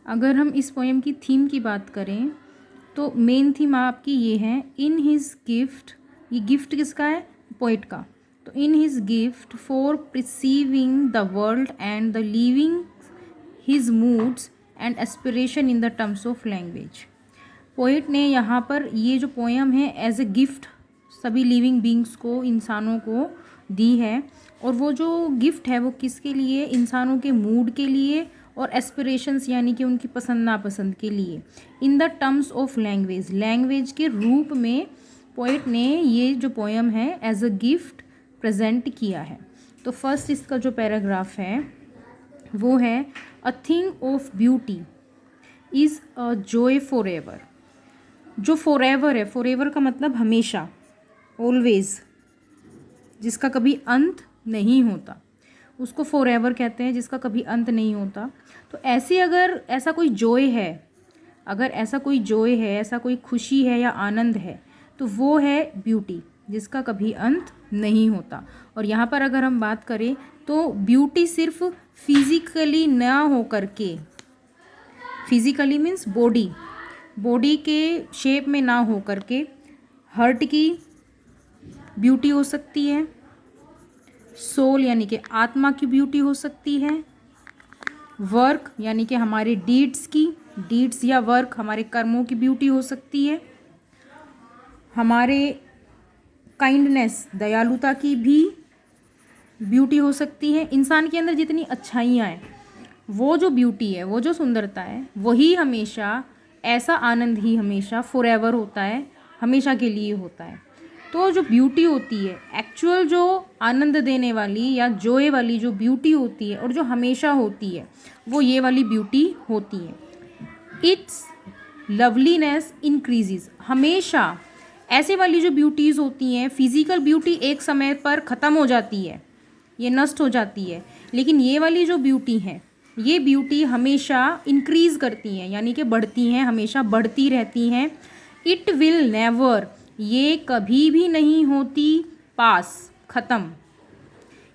अगर हम इस पोएम की थीम की बात करें तो मेन थीम आपकी ये है, इन हिज गिफ्ट। ये गिफ्ट किसका है? पोइट का। तो in his gift for perceiving the world and the living his moods and aspiration in the terms of language. Poet ने यहाँ पर ये जो पोएम है एज ए गिफ्ट सभी लिविंग बींग्स को, इंसानों को दी है। और वो जो गिफ्ट है वो किसके लिए? इंसानों के मूड के लिए और एस्पिरेशंस यानी कि उनकी पसंद नापसंद के लिए। In the terms of language, language के रूप में पोइट ने ये जो पोएम है एज अ गिफ्ट प्रेजेंट किया है। तो फर्स्ट इसका जो पैराग्राफ है वो है, a thing of beauty is a joy for ever. जो फॉर एवर है, फॉर एवर का मतलब हमेशा, ऑलवेज, जिसका कभी अंत नहीं होता, उसको फॉर एवर कहते हैं, जिसका कभी अंत नहीं होता। तो ऐसे अगर ऐसा कोई जॉय है, अगर ऐसा कोई जॉय है, ऐसा कोई खुशी है या आनंद है, तो वो है ब्यूटी, जिसका कभी अंत नहीं होता। और यहाँ पर अगर हम बात करें तो ब्यूटी सिर्फ फिजिकली ना हो करके, फिजिकली मीन्स बॉडी, बॉडी के शेप में ना हो करके हार्ट की ब्यूटी हो सकती है, सोल यानी कि आत्मा की ब्यूटी हो सकती है, वर्क यानी कि हमारे डीड्स की, डीड्स या वर्क हमारे कर्मों की ब्यूटी हो सकती है, हमारे काइंडनेस दयालुता की भी ब्यूटी हो सकती है। इंसान के अंदर जितनी अच्छाइयाँ हैं, वो जो ब्यूटी है, वो जो सुंदरता है, वही हमेशा, ऐसा आनंद ही हमेशा फॉरएवर होता है, हमेशा के लिए होता है। तो जो ब्यूटी होती है, एक्चुअल जो आनंद देने वाली या जॉय वाली जो ब्यूटी होती है और जो हमेशा होती है, वो ये वाली ब्यूटी होती है। इट्स लवलीनेस इंक्रीजेज, हमेशा ऐसे वाली जो ब्यूटीज़ होती हैं, फिजिकल ब्यूटी एक समय पर ख़त्म हो जाती है, ये नष्ट हो जाती है, लेकिन ये वाली जो ब्यूटी है, ये ब्यूटी हमेशा इंक्रीज़ करती हैं, यानी कि बढ़ती हैं, हमेशा बढ़ती रहती हैं। इट विल नेवर, ये कभी भी नहीं होती पास, ख़त्म,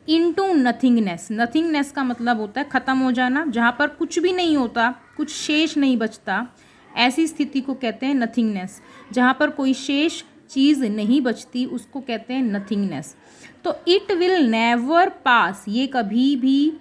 इनटू नथिंगनेस, नथिंगनेस का मतलब होता है ख़त्म हो जाना, जहाँ पर कुछ भी नहीं होता, कुछ शेष नहीं बचता, ऐसी स्थिति को कहते हैं नथिंगनेस। जहाँ पर कोई शेष चीज़ नहीं बचती उसको कहते हैं नथिंगनेस। तो इट विल नेवर पास, ये कभी भी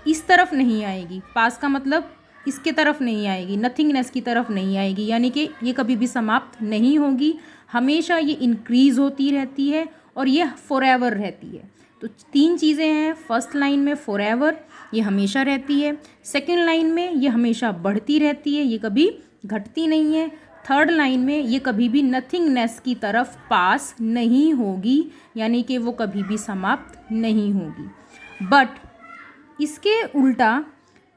इस तरफ नहीं आएगी, पास का मतलब इसके तरफ नहीं आएगी, नथिंगनेस की तरफ नहीं आएगी, यानी कि ये कभी भी समाप्त नहीं होगी, हमेशा ये इंक्रीज़ होती रहती है और ये फॉरएवर रहती है। तो तीन चीज़ें हैं, फर्स्ट लाइन में फॉरएवर, ये हमेशा रहती है, सेकंड लाइन में ये हमेशा बढ़ती रहती है, ये कभी घटती नहीं है, थर्ड लाइन में ये कभी भी नथिंगनेस की तरफ पास नहीं होगी, यानी कि वो कभी भी समाप्त नहीं होगी। बट इसके उल्टा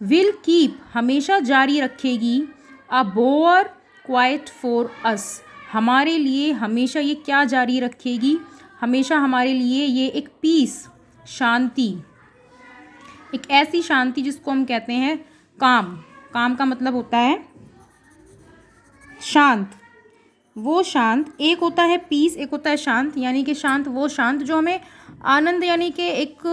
विल कीप, हमेशा जारी रखेगी, अ बोअर क्वाइट फॉर अस, हमारे लिए हमेशा ये क्या जारी रखेगी? हमेशा हमारे लिए ये एक पीस, शांति, एक ऐसी शांति जिसको हम कहते हैं काम, काम का मतलब होता है शांत, वो शांत, एक होता है पीस, एक होता है शांत, यानी कि शांत वो शांत जो हमें आनंद, यानी कि एक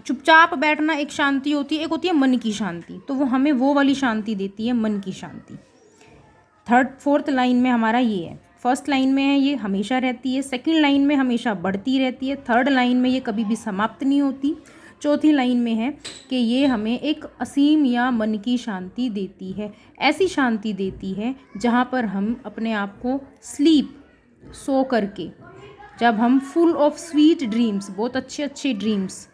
चुपचाप बैठना एक शांति होती है, एक होती है मन की शांति, तो वो हमें वो वाली शांति देती है, मन की शांति। फोर्थ लाइन में हमारा ये है, फर्स्ट लाइन में है ये हमेशा रहती है, सेकंड लाइन में हमेशा बढ़ती रहती है, थर्ड लाइन में ये कभी भी समाप्त नहीं होती, चौथी लाइन में है कि ये हमें एक असीम या मन की शांति देती है, ऐसी शांति देती है जहाँ पर हम अपने आप को स्लीप, सो करके, जब हम फुल ऑफ स्वीट ड्रीम्स, बहुत अच्छे अच्छे ड्रीम्स,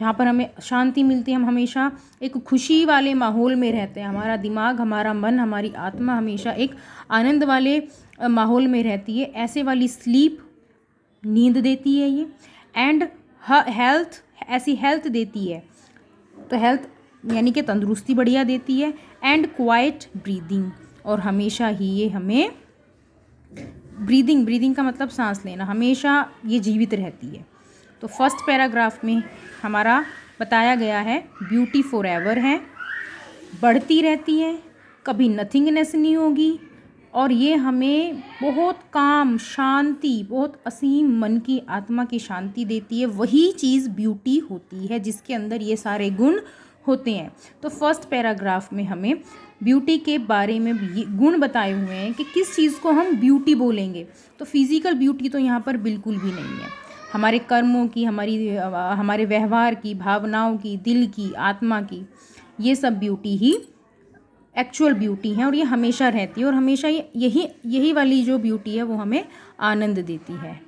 जहाँ पर हमें शांति मिलती है, हम हमेशा एक खुशी वाले माहौल में रहते हैं, हमारा दिमाग, हमारा मन, हमारी आत्मा हमेशा एक आनंद वाले माहौल में रहती है, ऐसे वाली स्लीप, नींद देती है ये। एंड हेल्थ, ऐसी हेल्थ देती है, तो हेल्थ यानी कि तंदुरुस्ती बढ़िया देती है। एंड क्वाइट ब्रीदिंग, और हमेशा ही ये हमें ब्रीदिंग, ब्रीदिंग का मतलब सांस लेना, हमेशा ये जीवित रहती है। तो फर्स्ट पैराग्राफ में हमारा बताया गया है ब्यूटी फॉरएवर है, बढ़ती रहती है, कभी नथिंगनेस नहीं होगी, और ये हमें बहुत काम, शांति, बहुत असीम मन की, आत्मा की शांति देती है। वही चीज़ ब्यूटी होती है जिसके अंदर ये सारे गुण होते हैं। तो फर्स्ट पैराग्राफ में हमें ब्यूटी के बारे में ये गुण बताए हुए हैं कि किस चीज़ को हम ब्यूटी बोलेंगे। तो फिज़िकल ब्यूटी तो यहाँ पर बिल्कुल भी नहीं है। हमारे कर्मों की, हमारे व्यवहार की, भावनाओं की, दिल की, आत्मा की, ये सब ब्यूटी ही एक्चुअल ब्यूटी है और ये हमेशा रहती है और हमेशा यही वाली जो ब्यूटी है वो हमें आनंद देती है।